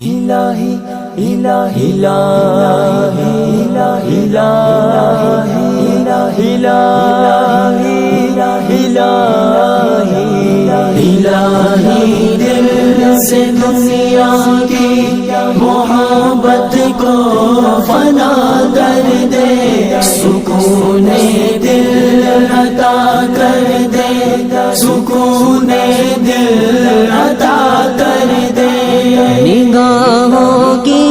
الہی الہی الہی الہی الہی دل سے دنیا کی محبت کو فنا کر دے، سکون دل عطا کر دے، سکون دل عطا کر دے۔ نگاہوں کی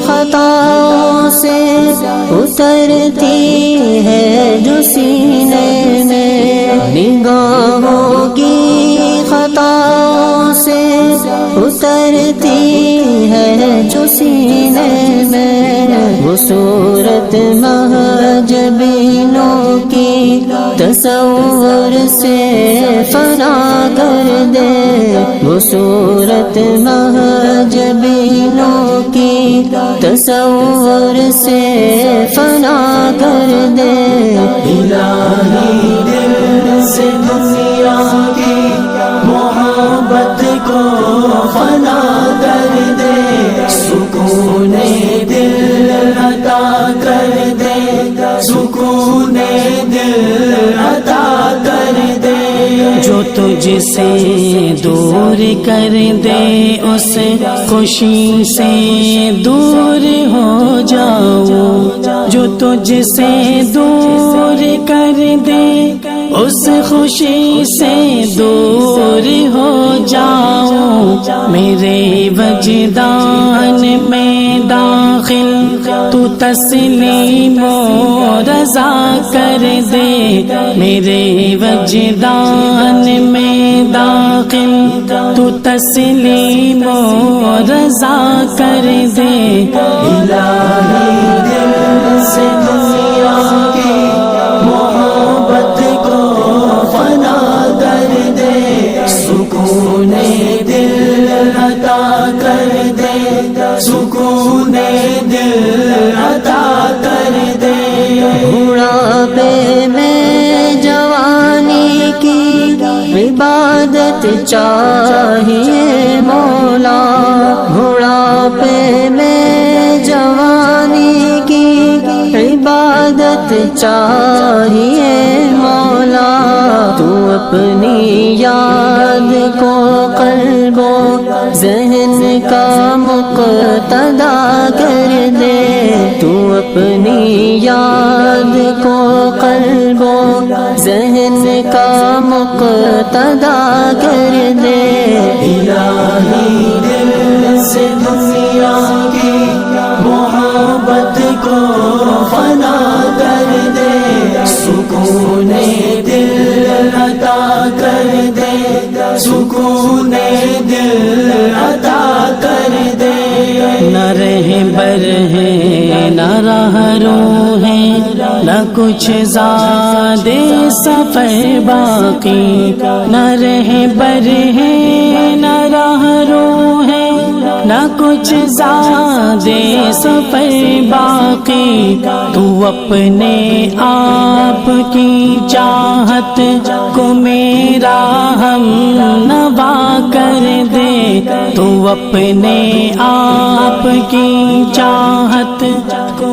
خطاؤں سے اترتی ہے جو سینے میں، نگاہوں کی خطاؤں سے اترتی ہے جو سینے میں، وہ صورت مہجبینوں کی تصور سے فنا کر دے، وہ صورت مہجبینوں کی تصور سے فنا کر دے۔ الہی دل سے دنیا کی محبت کو فنا کر دے، سکون دل عطا کر دے، سکون دل عطا کر دے۔ جو تجھ سے دور کر دے اس خوشی سے دور ہو جاؤ، جو تجھ سے دور کر دے اس خوشی سے دور ہو جاؤ، میرے وجدان میں داخل تو تسلیم و رضا کر دے، میرے وجدان میں داخل تو تسلیم و رضا کر دے۔ الہی دل سے دنیا کی محبت کو فنا کر دے، سکون دل عطا کر دے، سکون دل عطا کر دے۔ بڑھاپے میں جوانی کی عبادت چاہیے مولا، بڑھاپے میں جوانی کی عبادت چاہیے مولا، تو اپنی یاد کو قلب و ذہن کا مقتدا کر دے، تو اپنی یاد کو قلب و ذہن کا مقتدا کر دے۔ الہی دل سے دنیا کی محبت کو فنا کر دے، سکون دل عطا کر دے، سکون دل عطا کر دے۔ نہ رہبر ہے نہ راہرو ہے، نہ کچھ زاد سفر باقی، نہ رہبر ہے نہ راہرو ہے، نہ کچھ زاد سفر باقی، تو اپنے آپ کی چاہت کو میرا ہم نوا کر دے، تو اپنے آپ کی چاہت کو